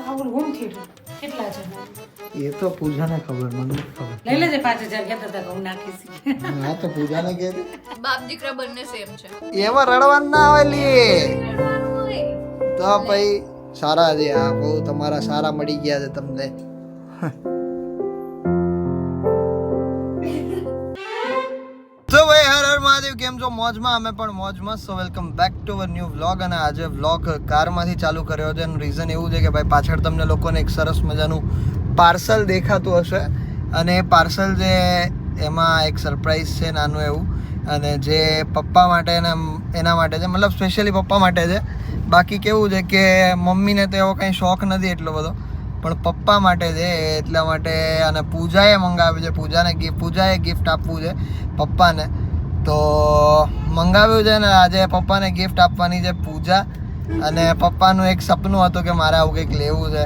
આવું home theatre કેટલા છે? એ તો પૂજાને ખબર, મને નથી ખબર. લઈ લેજે 5000 કહેતા હતા કે હું નાખીશ. હા તો પૂજાને કહે દે. બાપ દીકરા બંને સેમ છે. એમાં રડવાનું ના આવે લી. રડવાનું હોય. તો ભાઈ સારા છે આ, બહુ તમારા સારા મળી ગયા છે તમને. તો ભાઈ હર હર મહાદેવ, કેમ છો? મોજમાં? અમે પણ મોજમાં. સો welcome back to our new vlog. અને આજે વ્લોગ કારમાંથી ચાલુ કર્યો છે. એનું રીઝન એવું છે કે ભાઈ પાછળ તમને લોકોને એક સરસ મજાનું પાર્સલ દેખાતું હશે. અને એ પાર્સલ જે એમાં એક સરપ્રાઈઝ છે નાનું એવું, અને જે પપ્પા માટે ને એના માટે છે, મતલબ સ્પેશિયલી પપ્પા માટે છે. બાકી કેવું છે કે મમ્મીને તો એવો કંઈ શોખ નથી એટલો બધો, પણ પપ્પા માટે છે એટલા માટે. અને પૂજાએ મંગાવ્યું છે, પૂજાએ ગિફ્ટ આપવું છે પપ્પાને, તો મંગાવ્યું છે ને આજે પપ્પાને ગિફ્ટ આપવાની છે પૂજા. અને પપ્પાનું એક સપનું હતું કે મારે આવું કંઈક લેવું છે,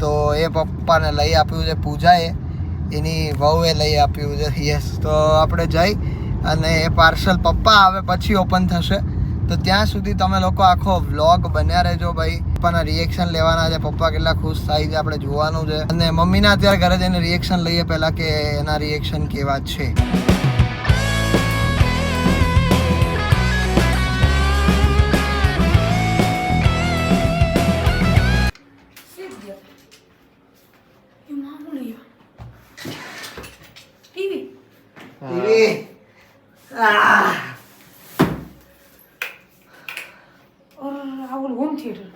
તો એ પપ્પાને લઈ આપ્યું છે પૂજાએ, એની વહુએ લઈ આપ્યું છે. યસ, તો આપણે જઈ અને એ પાર્સલ પપ્પા આવે પછી ઓપન થશે. તો ત્યાં સુધી તમે લોકો આખો વ્લોગ બન્યા રહેજો ભાઈ. પપ્પાના રિએક્શન લેવાના છે, પપ્પા કેટલા ખુશ થાય છે આપણે જોવાનું છે. અને મમ્મીના અત્યારે ઘરે જઈને રિએક્શન લઈએ પહેલાં કે એના રિએક્શન કેવા છે. આવું હોમ થિયેટર.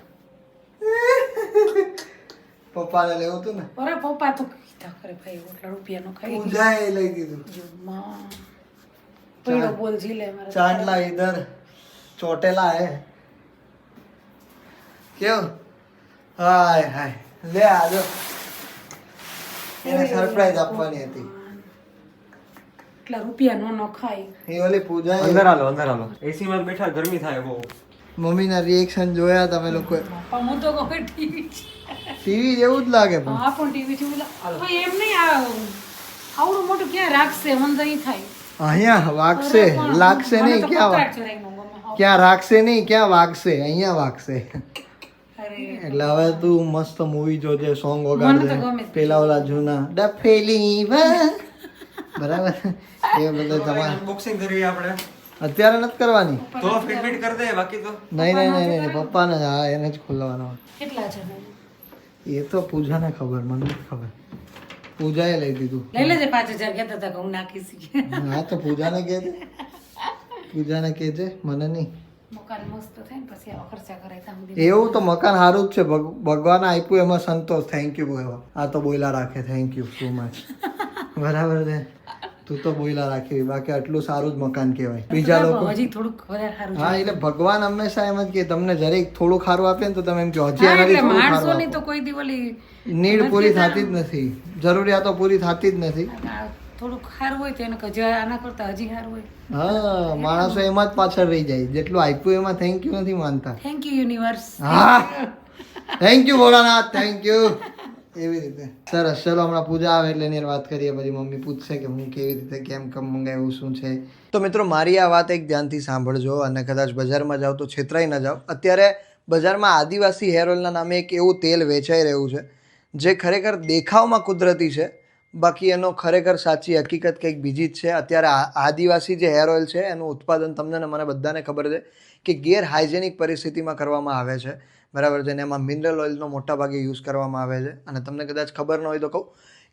પપ્પાને લેવું હતું ને, અરે પપ્પા તો કીધા કરે ભાઈ એટલા રૂપિયાનો ખાઈ પૂજાએ લઈ દીધું. માં પેલો બોલ ઝીલે મારા ચાંદલા ઇધર ચોટેલા હે કેવું? હાય હાય, લે આજો. એને સરપ્રાઈઝ આપવાની હતી. એટલા રૂપિયાનો ન ખાય. એ ઓલી પૂજા અંદર હાલો એસી માં બેઠા ગરમી થાય બહુ. મમ્મીના રિએક્શન જોયા તમે લોકોએ? પણ હું તો કોઈ ટીવી ટીવી જેવું જ લાગે પણ. હા પણ ટીવી જેવું લાગે એમ નહીં. આવડું મોટું ક્યાં રાખશે? મને તો અહીં થાય અહીંયા વાગશે, લાગશે નહીં. ક્યાં રાખશે નહીં, ક્યાં વાગશે? અહીંયા વાગશે. એટલે હવે તું મસ્ત મૂવી જોજે, સોંગ વગાડજે પેલા ઓલા જૂના ડફેલી બરાબર. એ બધા તમારે અનબોક્સિંગ કરીએ આપણે. અત્યારે નથી કરવાની. તો ફિટબિટ કરી દે, બાકી તો નહીં પપ્પાને જ, હા એને જ ખોલવાનો. કેટલા છે? એ તો પૂજાને ખબર, મને નથી ખબર. પૂજાએ લઈ દીધું. લઈ લેજે 5000 કહેતા હતા કે હું નાખીશ. હા તો પૂજાને કહેજે, પૂજાને કહેજે, મને નહીં. મકાન મસ્ત થાય ને પછી આવા ખર્ચા કરાય ત્યાં એવું તો મકાન સારું જ છે, ભગવાન આપ્યું એમાં સંતોષ. થેન્ક યુ એવા. આ તો બોયલા રાખે, થેન્ક યુ સો મચ. બરાબર છે, તું તો બોયલા રાખી, બાકી આટલું સારું જ મકાન કહેવાય. બીજા લોકો હજી થોડુંક વધારે સારું હા, એટલે ભગવાન હંમેશા એમ જ કે તમને જરીક થોડું ખારું આપે ને તો તમે એમ કહો હજી એનાથી થોડું ખારું માણસોની આપો. તો કોઈ દી ઓલી નીડ પૂરી થતી જ નથી, જરૂરિયાતો પૂરી થતી જ નથી. થોડુંક સારું હોય તો એને કહે આના કરતા હજી સારું હોય. હા, માણસો એમાં જ પાછળ રહી જાય, જેટલું આપ્યું એમાં થેન્ક યુ નથી માનતા. Thank you universe. હા, thank you Bholanath, thank you. એવી રીતે સરસ. ચલો હમણાં પૂજા આવે એટલે એની વાત કરીએ, પછી મમ્મી પૂછશે કે હું કેવી રીતે કેમ મંગાવ્યું શું છે. તો મિત્રો મારી આ વાત એક ધ્યાનથી સાંભળજો, અને કદાચ બજારમાં જાઓ તો છેતરાઈ ન જાઓ. અત્યારે બજારમાં આદિવાસી હેર ઓઇલના નામે એક એવું તેલ વેચાઈ રહ્યું છે જે ખરેખર દેખાવમાં કુદરતી છે, બાકી એનો ખરેખર સાચી હકીકત કંઈક બીજી જ છે. અત્યારે આદિવાસી જે હેર ઓઇલ છે એનું ઉત્પાદન તમને ને મને બધાને ખબર છે કે ગેરહાઇજેનિક પરિસ્થિતિમાં કરવામાં આવે છે, બરાબર છે. ને એમાં મિનરલ ઓઇલનો મોટાભાગે યુઝ કરવામાં આવે છે. અને તમને કદાચ ખબર ન હોય તો કહું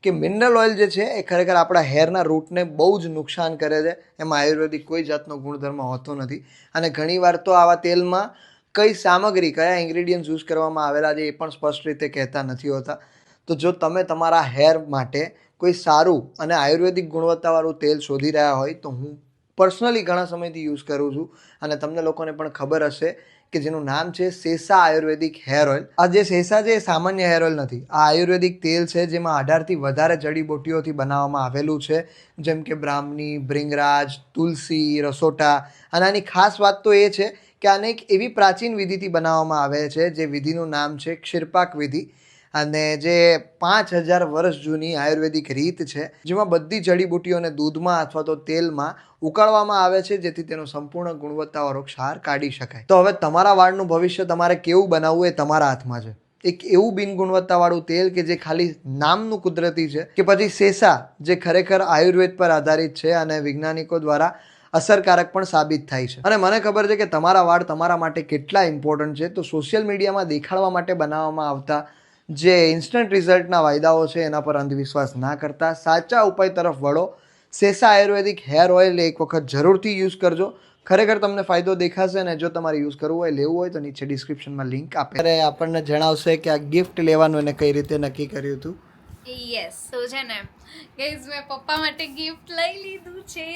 કે મિનરલ ઓઇલ જે છે એ ખરેખર આપણા હેરના રૂટને બહુ જ નુકસાન કરે છે. એમાં આયુર્વેદિક કોઈ જાતનો ગુણધર્મ હોતો નથી. અને ઘણીવાર તો આવા તેલમાં કઈ સામગ્રી, કયા ઇન્ગ્રીડિયન્ટ્સ યુઝ કરવામાં આવેલા છે એ પણ સ્પષ્ટ રીતે કહેતા નથી હોતા. તો જો તમે તમારા હેર માટે કોઈ સારું અને આયુર્વેદિક ગુણવત્તાવાળું તેલ શોધી રહ્યા હોય તો હું પર્સનલી ઘણા સમયથી યુઝ કરું છું, અને તમને લોકોને પણ ખબર હશે કે જેનું નામ છે સેસા આયુર્વેદિક હેર ઓઇલ. આ જે સેસા છે એ સામાન્ય હેર ઓઇલ નથી, આ આયુર્વેદિક તેલ છે જેમાં 18થી વધારે જડીબુટ્ટીઓથી બનાવવામાં આવેલું છે, જેમ કે બ્રાહ્મણી, ભૃંગરાજ, તુલસી, રસોટા. અને આની ખાસ વાત તો એ છે કે આને એક એવી પ્રાચીન વિધિથી બનાવવામાં આવે છે જે વિધિનું નામ છે ક્ષીરપાક વિધિ. અને જે 5000 વર્ષ જૂની આયુર્વેદિક રીત છે જેમાં બધી જડીબુટ્ટીઓને દૂધમાં અથવા તો તેલમાં ઉકાળવામાં આવે છે જેથી તેનો સંપૂર્ણ ગુણવત્તાવાળો ક્ષાર કાઢી શકાય. તો હવે તમારા વાળનું ભવિષ્ય તમારે કેવું બનાવવું એ તમારા હાથમાં છે. એક એવું બિન ગુણવત્તાવાળું તેલ કે જે ખાલી નામનું કુદરતી છે કે પછી સેસા જે ખરેખર આયુર્વેદ પર આધારિત છે અને વૈજ્ઞાનિકો દ્વારા અસરકારક પણ સાબિત થાય છે. અને મને ખબર છે કે તમારા વાળ તમારા માટે કેટલા ઇમ્પોર્ટન્ટ છે. તો સોશિયલ મીડિયામાં દેખાડવા માટે બનાવવામાં આવતા જે ઇન્સ્ટન્ટ રિઝલ્ટના વાયદાઓ છે એના પર અંધવિશ્વાસ ના કરતા સાચા ઉપાય તરફ વળો. સેસા આયુર્વેદિક હેર ઓઇલ એક વખત જરૂરથી યુઝ કરજો. ખરેખર તમને ફાયદો દેખાશે ને જો તમારે યુઝ કરવું હોય લેવું હોય તો નીચે ડિસ્ક્રિપ્શનમાં લિંક આપે. અરે આપણને જણાવશે કે આ ગિફ્ટ લેવાનું એને કઈ રીતે નક્કી કર્યું હતું. યસ તો છે ને ગાઈઝ મેં પપ્પા માટે ગિફ્ટ લઈ લીધું છે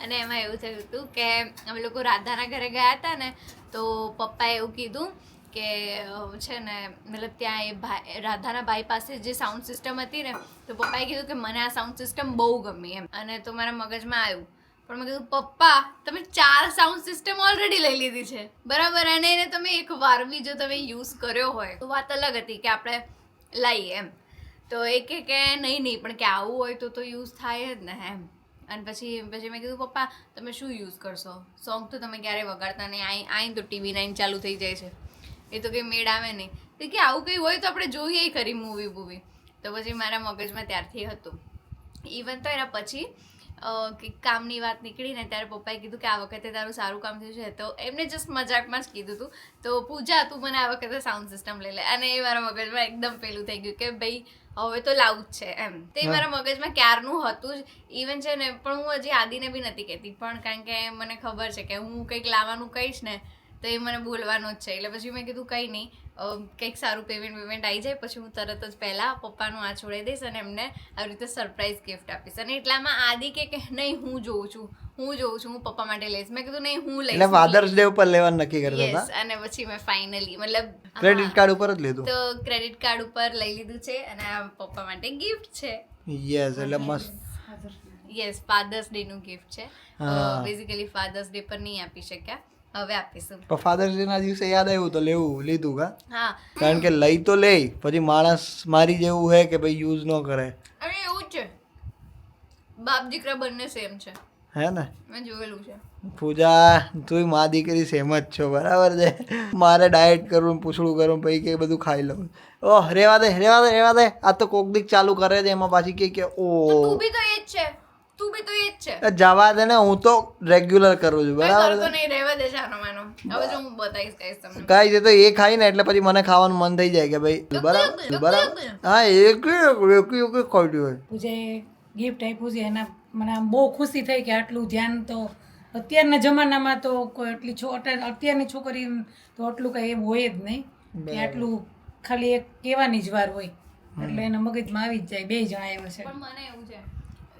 અને એમાં એવું થયું હતું કે અમે લોકો રાધાના ઘરે ગયા હતા ને તો પપ્પાએ એવું કીધું કે છે ને મતલબ ત્યાં એ ભાઈ રાધાના ભાઈ પાસે જે સાઉન્ડ સિસ્ટમ હતી ને તો પપ્પાએ કીધું કે મને આ સાઉન્ડ સિસ્ટમ બહુ ગમી એમ. અને તો મારા મગજમાં આવ્યું પણ મેં કીધું પપ્પા તમે 4 સાઉન્ડ સિસ્ટમ ઓલરેડી લઈ લીધી છે બરાબર અને એને તમે એક વાર બી જો તમે યુઝ કર્યો હોય તો વાત અલગ હતી કે આપણે લઈએ એમ. તો એ કે નહીં પણ કે આવું હોય તો યુઝ થાય જ ને એમ. અને પછી મેં કીધું પપ્પા તમે શું યુઝ કરશો સોંગ તો તમે ક્યારેય વગાડતા નહીં આઈને તો TV 9 ચાલુ થઈ જાય છે એ તો કંઈ મેળ આવે નહીં. તો કે આવું કંઈ હોય તો આપણે જોઈએ ખરી મૂવી. તો પછી મારા મગજમાં ત્યારથી હતું. ઇવન તો એના પછી કામની વાત નીકળી ને ત્યારે પપ્પાએ કીધું કે આ વખતે તારું સારું કામ થયું છે તો એમને જસ્ટ મજાકમાં જ કીધું હતું. તો પૂજા તું મને આ વખતે સાઉન્ડ સિસ્ટમ લઈ લે અને એ મારા મગજમાં એકદમ પેલું થઈ ગયું કે ભાઈ હવે તો લાવું જ છે એમ. તે મારા મગજમાં ક્યારનું હતું જ. ઇવન છે ને પણ હું હજી આદિને બી નથી કહેતી પણ કારણ કે મને ખબર છે કે હું કંઈક લાવવાનું કહીશ ને તો એ મને બોલવાનું જ છે. એટલે પછી મેં કીધું કંઈ નહીં કંઈક સારું પેમેન્ટ આવી જાય પછી હું તરત જ પહેલાં પપ્પાનું આ છોડાઈ દઈશ અને એમને આવી રીતે સરપ્રાઈઝ ગિફ્ટ આપીશ. અને એટલામાં આદિ કે નહીં હું જોઉં છું હું પપ્પા માટે લઈશ. મેં કીધું નહીં હું લઈશ. એટલે ફાધર્સ ડે ઉપર લેવાનું નક્કી કરતા હતા. યસ અને પછી મેં ફાઇનલી મતલબ ક્રેડિટ કાર્ડ ઉપર જ લીધું. તો ક્રેડિટ કાર્ડ ઉપર લઈ લીધું છે અને આ પપ્પા માટે ગિફ્ટ છે. યસ એટલે મસ્ત. યસ ફાધર્સ ડે નું ગિફ્ટ છે. બેઝિકલી ફાધર્સ ડે પર નહીં આપી શક્યા હવે આપીશું. પણ ફાધર્સ ડે ના દિવસે યાદ આવ્યું તો લીધું કા. હા કારણ કે લઈ તો લે પછી માણસ મારી જેવું હે કે ભાઈ યુઝ ન કરે. અરે એવું જ છે બાપ દીકરા બંને સેમ છે હે ને મેં જોયેલું છે. પૂજા તું મા દીકરી સેમ જ છો બરાબર છે. મારે ડાયટ કરવું પૂછડું કરવું પછી કે બધું ખાઈ લઉં. ઓહ રેવા દે આ તો કોક દીક ચાલુ કરે છે એમાં પાછી કે ઓ તું બી તો એ જ છે જવા દે ને હું તો રેગ્યુલર કરું છું બરાબર તો નહીં રહેવા દે જાનો માનો. હવે જો હું બતાવીશ કઈશ તમને કાંઈ છે તો એ ખાઈ ને એટલે પછી મને ખાવાનું મન થઈ જાય કે ભાઈ બરાબર હા એક ખાઈ હોય. પૂજાએ ગિફ્ટ આપ્યું છે એના મને આમ બહુ ખુશી થઈ કે આટલું ધ્યાન તો અત્યારના જમાનામાં તો કોઈ અત્યારની છોકરી તો આટલું કંઈ એમ હોય જ નહીં કે આટલું ખાલી એક કહેવાની જ વાર હોય એટલે એના મગજમાં આવી જ જાય. 2 જણા એવા છે. પણ મને એવું છે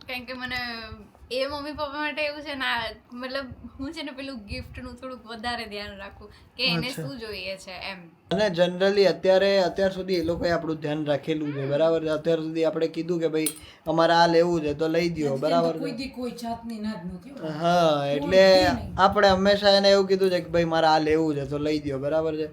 કારણ કે મને એ મમ્મી પપ્પા માટે એવું છે ને મતલબ હું છે ને પેલું ગિફ્ટનું થોડુંક વધારે ધ્યાન રાખું કે એને શું જોઈએ છે એમ. અને જનરલી અત્યાર સુધી એ લોકોએ આપણું ધ્યાન રાખેલું છે બરાબર. અત્યાર સુધી આપણે કીધું કે ભાઈ અમારે આ લેવું છે તો લઈ દો બરાબર. કોઈ જાતની ના જ નથી. હા એટલે આપણે હંમેશા એને એવું કીધું છે કે ભાઈ મારે આ લેવું છે તો લઈ દો બરાબર છે.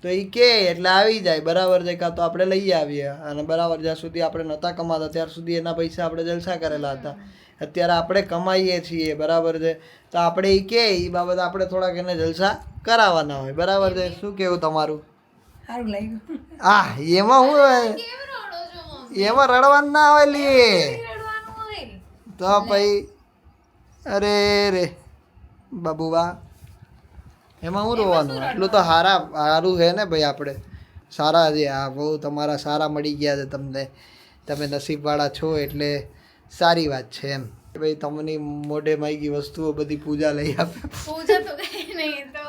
તો એ કે એટલે આવી જાય બરાબર છે. કાં તો આપણે લઈ આવીએ અને બરાબર જ્યાં સુધી આપણે નહોતા કમાતા ત્યાર સુધી એના પૈસા આપણે જલસા કરેલા હતા. અત્યારે આપણે કમાઈએ છીએ બરાબર છે તો આપણે એ કે એ બાબત આપણે થોડાક એને જલસા કરાવવાના હોય બરાબર છે. શું કેવું તમારું? સારું લાગ્યું. હા એમાં હું એમાં રડવાનું ના હોય લી તો ભાઈ અરે રે બાબુબા એમાં હું રોવાનું એટલું તો સારું છે ને ભાઈ. આપણે સારા છે આ બહુ તમારા સારા મળી ગયા છે તમને. તમે નસીબવાળા છો એટલે સારી વાત છે એમ. ભાઈ તમને મોઢે માગી વસ્તુઓ બધી પૂજા લઈ આપે. પૂજા તો કઈ નહીં તો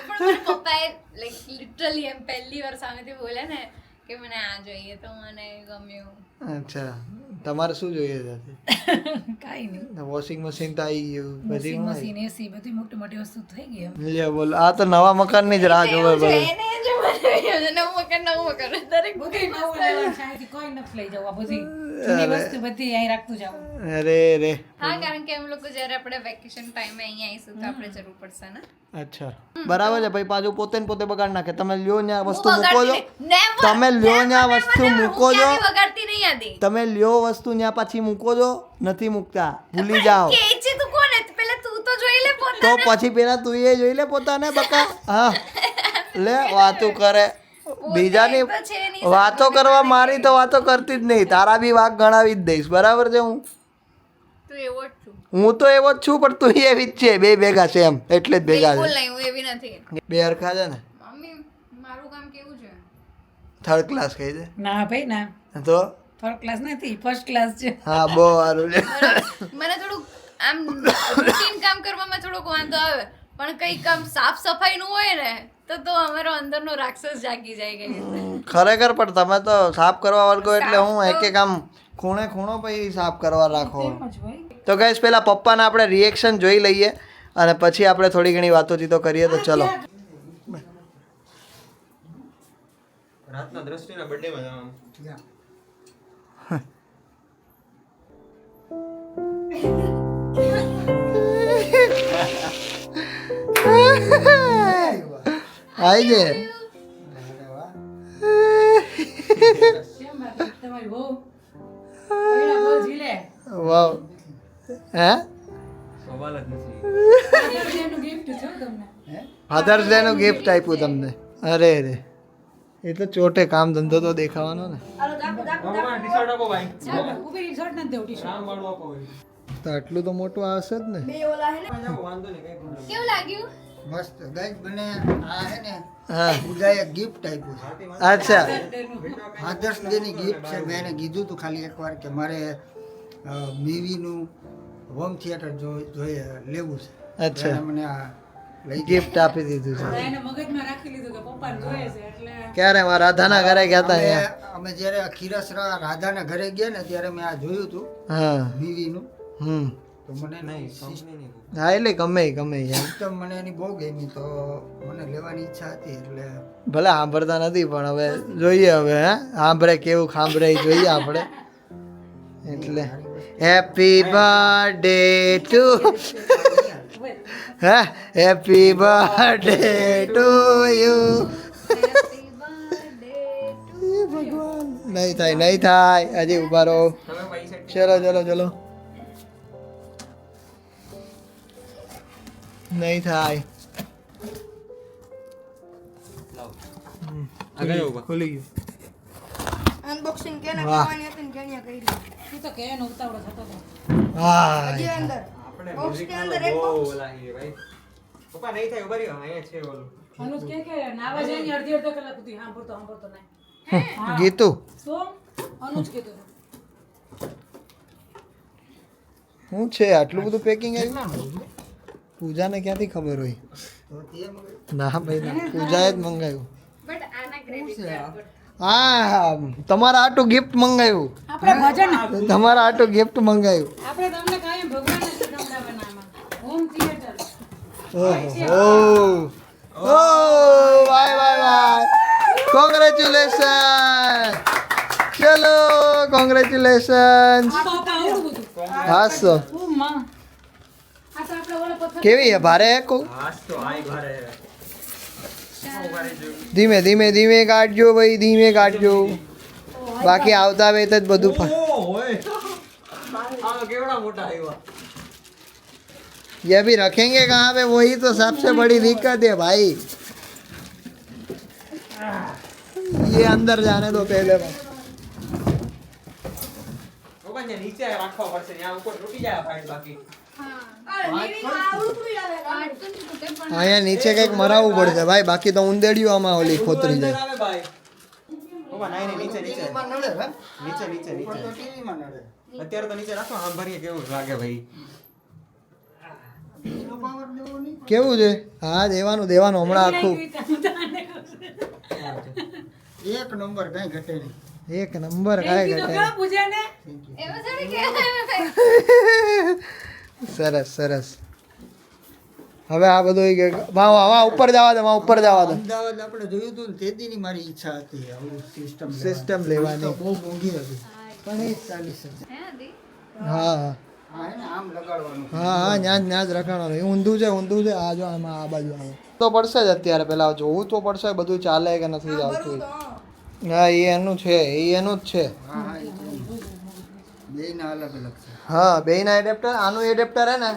પણ મારા પપ્પાએ લાઈક લિટરલી એમ પહેલી વાર સામેથી બોલ્યા ને કે મને આ જોઈએ તો મને ગમ્યું. અચ્છા તમારે શું જોઈએ છે? કાંઈ નહીં. વોશિંગ મશીન તો આવી ગયું બધી મશીન એસી બધી મોટી મોટી વસ્તુ થઈ ગઈ. લે બોલ આ તો નવા મકાનની જ રાહ જોવે ભાઈ. એને જો મને નવું મકાન કરે દરેક બધી નવું લેવાનું છે, અહીંથી કોઈ નથી લઈ જવું. આ બધી જૂની વસ્તુ બધી અહીં રાખતું જવું. અરે રે હા કારણ કે એમ લોકો જ્યારે આપણે વેકેશન ટાઈમે અહીંયા આવીશું તો આપણે જરૂર પડશે ને. અચ્છા બરાબર છે ભાઈ. પાછું પોતે ને પોતે બગાડ નાખે. તમે લ્યો ને આ હું વસ્તુ મૂકો છો, વગાડતી નહીં. Never, તમે લ્યો ને આ never, વસ્તુ never. મૂકો હું છો, ક્યારેય વગાડતી નહીં આદી. તમે લ્યો વસ્તુ ત્યાં પાછી મૂકો છો, નથી મૂકતા, ભૂલી જાઓ. કે છે તું કોણ હે? પહેલા તું તો જોઈ લે તો પોતાને. પછી પેલા તું એ જોઈ લે પોતાને બકા. હા લે વાતો કરે બીજાની પોતે તો છે નહીં, વાતો કરવા. મારી તો વાતો કરતી જ નહીં, તારા બી વાક ગણાવી જ દઈશ. બરાબર છે. તું એવો જ છું. હું તો એવો જ છું, પણ તું એવી જ છે. બે ભેગા છે એમ, એટલે જ ભેગા બિલકુલ છે. નહીં, હું એવી નથી. બે હરખા છે ને. મમ્મી મારું કામ કેવું છે? થર્ડ ક્લાસ કહી દે ના ભાઈ ના, તો. થર્ડ ક્લાસ નથી, ફર્સ્ટ ક્લાસ છે. હા બહુ સારું છે. મને થોડુંક આમ રૂટીન કામ કરવામાં થોડોક વાંધો આવે, પણ કઈ કામ સાફ સફાઈનું હોય ને તો અમારો અંદરનો રાક્ષસ જાગી જાય ગઈ. ખરેખર પણ તમે તો સાફ કરવા વર્ગો એટલે હું એક આમ ખૂણે ખૂણો પછી સાફ કરવા રાખો. એમ જ હોય. તો ગાઈસ પેલા પપ્પાના આપણે રિએક્શન જોઈ લઈએ અને પછી આપણે થોડી ઘણી વાતોચીતો કરીએ. તો ચલો. રાતના દ્રષ્ટિના બર્થડે માં જવાનું. આઈ છે. કેમ બાકી તમારી વહુ? પહેલા બોલ ઝીલે. વાવ. હે સવાલ જ નથી. Father's Day નું gift છે હો તમને. ફાધર્સ ડે નું ગિફ્ટ આપ્યું તમને. અરે રે એ તો ચોટે કામ ધંધો તો દેખાવાનો ને. પપ્પા ટી-શર્ટ આપો ભાઈ. ચાલો, ઊભી રહી, શર્ટ નથી દેવું, ટી-શર્ટ. રામ વાળું આપો ભાઈ. તો આટલું તો મોટું આવશે જ ને. જાઓ, વાંધો નહીં કઈ problem કેવું લાગ્યું? મસ્ત ગાઈસ મને આ હે ને હા પૂજાએ ગિફ્ટ આપ્યું છે. અચ્છા ફાધર્સ ડે ની ગિફ્ટ છે. મેં એને કીધું તું ખાલી એકવાર કે મારે મૂવીનું હોમ થિયેટર જોઈએ લેવું છે. અચ્છા. એને મને આ લઈ ગિફ્ટ આપી દીધું છે. એને મગજમાં રાખી લીધું કે પપ્પાને જોઈએ છે એટલે ક્યારે મારા રાધાના ઘરે ગયા હતા અહીંયા. અમે જ્યારે ખીરસરા રાધાના ઘરે ગયા ને ત્યારે મેં આ જોયું હતું હા મૂવીનું. તો મને નહીં કંપની નહીં. હા એટલે ગમે એમ સિસ્ટમ મને એની બહુ ગમી તો મને લેવાની ઈચ્છા હતી એટલે ભલે સાંભળતા નથી પણ હવે જોઈએ. હવે હે સાંભળે કેવું સાંભળે એ જોઈએ આપણે. એટલે હેપી બર્થડે ટુ હે હેપી બર્થડે ટુ યુ. ભગવાન નહીં થાય નહીં થાય હજી ઉભા રહો. તમે પૈસા ચલો ચલો ચલો નહીં થાય. લાવો. આગળ જાઓ બા. ખુલી ગયું. અનબોક્સિંગ કેને વાહ. કરવાની હતી ને કેને કરી તું તો કે એનો ઉતાવળો થતો હતો. હા હજી અંદર આપણે box music કે માં અંદર તો એક બહુ box. ઓલા છીએ ભાઈ. પપ્પા નહીં થાય ઉભા રહ્યો. અહીંયા છે ઓલું. અનુજ કે નાવા જાય ને અડધી કલાક સુધી સાંભળતો નહીં. હા. ગીતુ શું? અનુજ કીધું. શું છે આટલું બધું પેકિંગ આવ્યું? પૂજાને ક્યાંથી ખબર હોય? તો તે ના ભાઈ ના પૂજાએ જ મંગાવ્યું. બટ આના ક્રેડિટ કાર્ડ હા તમારા આટું ગિફ્ટ મંગાવ્યું. આપણે ભજન તમારા આટું ગિફ્ટ મંગાવ્યું. આપણે તમને કાંઈ ભગવાનને સંભળાવવાનામાં. Home theatre. ઓહો ઓ વાય વાય વાય કોંગ્રેચ્યુલેશન. ચલો કોંગ્રેચ્યુલેશન. આ બાપા આવડું બધું. હાસો ઓ માં. આ તો આપણે ઓલા પથ્થર કેવી હે ભારે હે કો? હાસ તો આય ઘરે. ધીમે ધીમે ધીમે કાઢજો ભાઈ ધીમે કાઢજો. બાકી આવતા વેત જ બધું ઓ હોય. આ કેવડા મોટા આવ્યા. ये भी रखेंगे कहाँ पे वही तो सबसे बड़ी दिक्कत है भाई. ये अंदर जाने दो पहले. પપ્પા ને નીચે રાખવા પડશે. ત્યાં ઉપર તૂટી જાય ફાઈટ બાકી. કાર્ડ તો નહીં તૂટે પણ અહીંયા નીચે કંઈક મરાવવું પડશે ભાઈ બાકી તો ઉંદેડિયું આમાં ઓલી ખોતરી અંદર જાય. આવે ભાઈ. પપ્પા નહીં નહીં નીચે નીચે ટીવીમાં નડે હે નીચે નીચે તો નીચે. ટીવીમાં નડે. અત્યારે તો નીચે રાખો. આમ ભરીએ કેવું લાગે ભાઈ. એનો પાવર દેવો નહીં. કેવું છે? હા દેવાનું દેવાનું હમણાં આખું એક નંબર કઈ ઘટે નહીં. એક નંબર કાંઈ ઘટે નહીં. પૂજાને એમાં થોડી કે સરસ સરસ. હવે આ બધું ઈ કે વાહ ઉપર જવા દે ઉપર જવા દે. અમદાવાદ આપણે જોયું હતું ને તેદીની મારી ઈચ્છા હતી આવું સિસ્ટમ લેવાની. તો બહુ મોંઘી હતી પણ એ 40,000. હે આદિ? હા હા હે ને આમ લગાડવાનું. હા ત્યાં જ રખાવાનું. એ ઊંધું છે આ જો આમાં આ બાજુ આવે તો પડશે જ અત્યારે. પેલા જોવું તો પડશે બધું ચાલે કે નથી ચાલતું. હા એ એનું છે એનું જ છે. હા બેયના અલગ અલગ છે. હા બેયના એડેપ્ટર. આનું એડેપ્ટર હે ને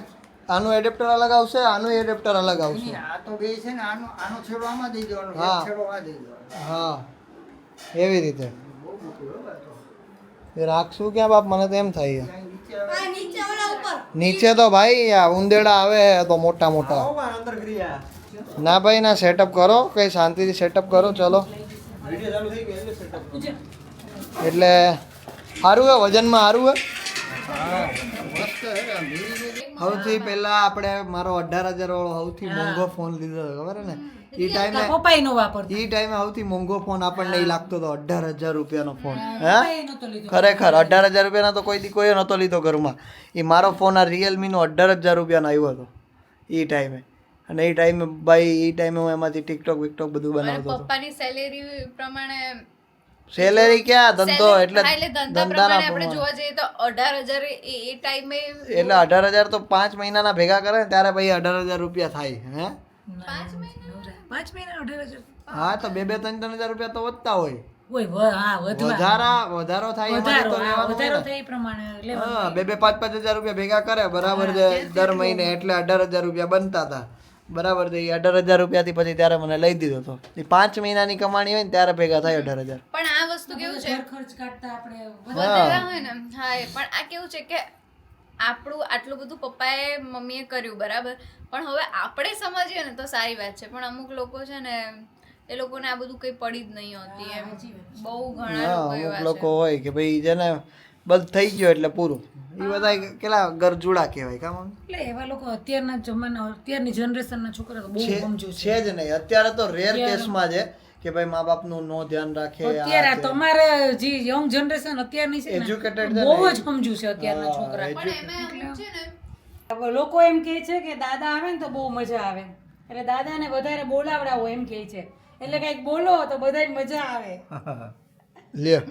આનું એડેપ્ટર અલગ આવશે, આનું એડેપ્ટર અલગ આવશે. આ તો બે છે ને આનો છેડો આમાં દઈ દેવાનો, હા. એક છેડો આ દઈ દેવાનો. હા એવી રીતે બહુ મોટું હો ભાઈ તો. એ રાખશું ક્યાં બાપ? મને તો એમ થાય છે. ક્યાંય નીચે આવે. આ નીચે ઓલા ઉપર નીચે તો ભાઈ આ ઉંદેડા આવે તો મોટા મોટા. આવો પણ અંદર ક્રિયા ના ભાઈ ના સેટઅપ કરો, કઈ શાંતિથી સેટઅપ કરો. ચલો વિડિયો ચાલુ થઈ ગયો એટલે સેટઅપ એટલે સારું હે, વજનમાં સારું હે. મસ્ત હે આ મીરી સૌથી પહેલા આપણે મારો 18,000 વાળો સૌથી મોંઘો ફોન લીધો હતો, ખબર હે ને? એ ટાઈમે પપ્પાએ નો વાપરતો. સૌથી મોંઘો ફોન આપણને ઈ લાગતો હતો 18,000 રૂપિયાનો ફોન. હે પપ્પાએ નહોતો લીધો. ખરેખર 18,000 રૂપિયાનો તો કોઈ નહોતો લીધો ઘરમાં. એ મારો ફોન આ રિયલમી નો 18,000 રૂપિયાનો આવ્યો હતો એ ટાઈમે. અને એ ટાઈમે ભાઈ હું એમાંથી ટિકટોક વિકટોક બધું અને બનાવતો હતો. પપ્પાની સેલેરી પ્રમાણે સેલેરી ક્યાં ધંધો એટલે હા, એટલે ધંધા પ્રમાણે આપણે જોવા જઈએ તો 18,000 એ ટાઈમે એટલે 18,000 તો 5 મહિનાના ભેગા કરે ને ત્યારે ભાઈ 18,000 રૂપિયા થાય. હે 5 મહિના 5 મહિના 18,000. હા તો 2,000-3,000 રૂપિયા તો વધતા હોય. હા વધવા. વધારો થાય એમાંથી તો લેવાનું હોય વધારો ને. થાય એ પ્રમાણે લેવાનું. હા 2,000-5,000 રૂપિયા ભેગા કરે બરાબર છે દર મહિને, એટલે 18,000 રૂપિયા બનતા હતા બરાબર છે. એ 18,000 રૂપિયાથી પછી ત્યારે મને લઈ દીધો હતો. એ 5 મહિનાની કમાણી હોય ને ત્યારે ભેગા થાય 18,000. પણ આ વસ્તુ કેવું છે ઘર ખર્ચ કાઢતા આપણે વધારે હોય ને હા પણ આ કેવું છે કે આપણું આટલું બધું પપ્પાએ મમ્મીએ કર્યું બરાબર, પણ હવે આપણે સમજીએ ને તો સારી વાત છે. પણ અમુક લોકો છે ને એ લોકોને આ બધું કઈ પડી જ નહીં હોતી એમ. બહુ ઘણા હા લોકો અમુક એવા લોકો છે. હોય કે ભાઈ જેને બધું થઈ ગયો એટલે પૂરું. એ બધા કેટલા ગરજુડા કહેવાય કામ એટલે એવા લોકો અત્યારની જનરેશનના છોકરા તો બહુ સમજુ છે. છે જ નહીં. અત્યારે તો રેર કેસમાં છે કે ભાઈ મા બાપનું નો ધ્યાન રાખે. અત્યારે આ તમારે જે યંગ જનરેશન અત્યારની છે ને Educated છે બહુ ને. જ સમજુ છે અત્યારના છોકરા. પણ એમાં અમુક છે ને હવે લોકો એમ કહે છે કે દાદા આવે ને તો બહુ મજા આવે, એટલે દાદાને વધારે બોલાવડાવો એમ કહે છે. એટલે કંઈક બોલો તો બધાય મજા આવે. લ્યો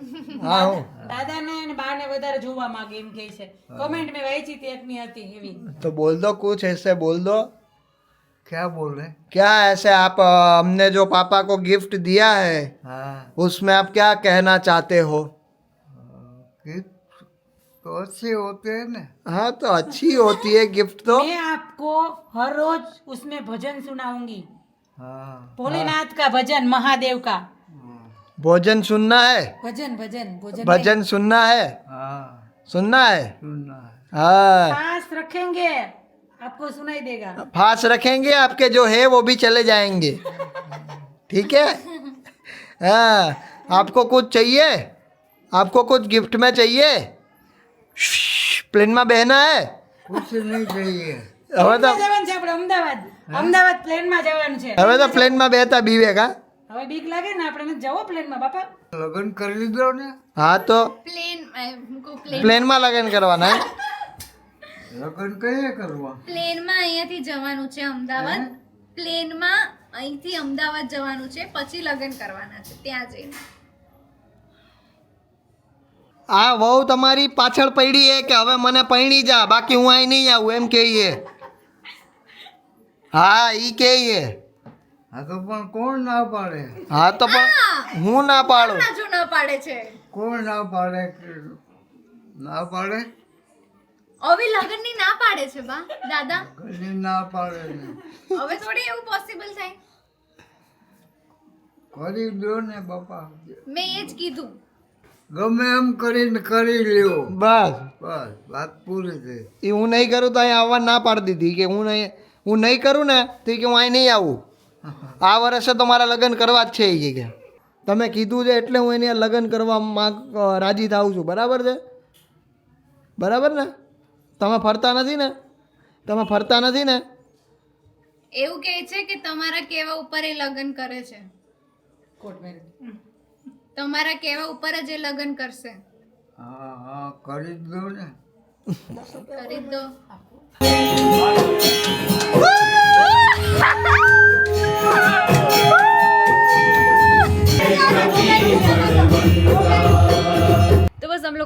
હા હું દાદાને અને બાને વધારે જોવા માંગે એમ કહે છે. કમેન્ટ મેં વાંચી હતી એકની હતી એવી. तो बोल दो कुछ ऐसे बोल दो. क्या बोल रहे? क्या ऐसे आप हमने जो पापा को गिफ्ट दिया है हाँ उसमें आप क्या कहना चाहते हो? गिफ्ट तो अच्छे होते हैं ना. हाँ तो अच्छी होती है गिफ्ट तो. मैं आपको हर रोज उसमें भजन सुनाऊंगी, हाँ भोलेनाथ का भजन, महादेव का भोजन सुनना है, भजन भजन भोजन भजन सुनना है, हाँ सुनना है. सुनना है. हाँ पास रखेंगे आपको सुनाई देगा. फास रखेंगे आपके जो है वो भी चले जाएंगे. ठीक है. हाँ आपको कुछ चाहिए, आपको कुछ गिफ्ट में चाहिए? प्लेन में बहना है. कुछ नहीं चाहिए. હવે તો જવાનું છે આપણે અમદાવાદ પ્લેનમાં જવાનું છે. હવે તો પ્લેનમાં બેતા બીવે કા. હવે બીક લાગે ને આપણે નથી જવો પ્લેનમાં બાપા. લગ્ન કરી લીધો ને. હા તો પ્લેન પ્લેનમાં લગ્ન કરવાના હે? લગ્ન કઈ કરવા? પ્લેનમાં અહીંયાથી જવાનું છે અમદાવાદ. પ્લેનમાં અહીંથી અમદાવાદ જવાનું છે, પછી લગ્ન કરવાના છે ત્યાં જઈને. આ વહુ તમારી પાછળ પડી હે કે હવે મને પૈણી જા બાકી હું અહીં નહીં આવું એમ કહીએ. હા ઈ કહીએ. હા તો પણ કોણ ના પાડે? હા તો પણ હું ના પાડું. બાજુ ન પાડે છે કોણ ના પાડે? ના પાડે? હવે લગ્નની ના પાડે છે બા દાદા. કદી ના પાડે ને. હવે થોડી એવું પોસિબલ થાય. કરી દો ને બાપા. મેં એ જ કીધું. ગમે એમ કરીને કરી લ્યો. બસ બસ વાત પૂરી થઈ. એ હું નહીં કરું તો અહીં આવવા ના પાડી દીધી કે હું નહીં કરું ને તો કે હું અહીં નહીં આવું. આ વર્ષે તો મારા લગ્ન કરવા જ છે એ કે તમે કીધું છે એટલે હું એની લગ્ન કરવા રાજી થાઉં છું. બરાબર છે? બરાબર ને? તમે ફરતા નથી ને? તમે ફરતા નથી ને? એવું કહે છે કે તમારા કહેવા ઉપર એ લગ્ન કરે છે. Court marriage. તમારા કહેવા ઉપર જ એ લગ્ન કરશે. હા હા કરી દો ને. કરી દો.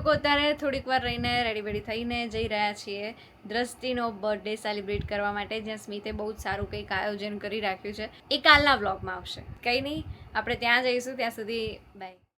લોકો અત્યારે થોડીક વાર રહીને રેડી બેડી થઈને જઈ રહ્યા છીએ દ્રષ્ટિનો બર્થડે સેલિબ્રેટ કરવા માટે, જ્યાં સ્મિતે બહુ જ સારું કંઈક આયોજન કરી રાખ્યું છે. એ કાલના વ્લોગમાં આવશે. કંઈ નહીં, આપણે ત્યાં જઈશું. ત્યાં સુધી બાય.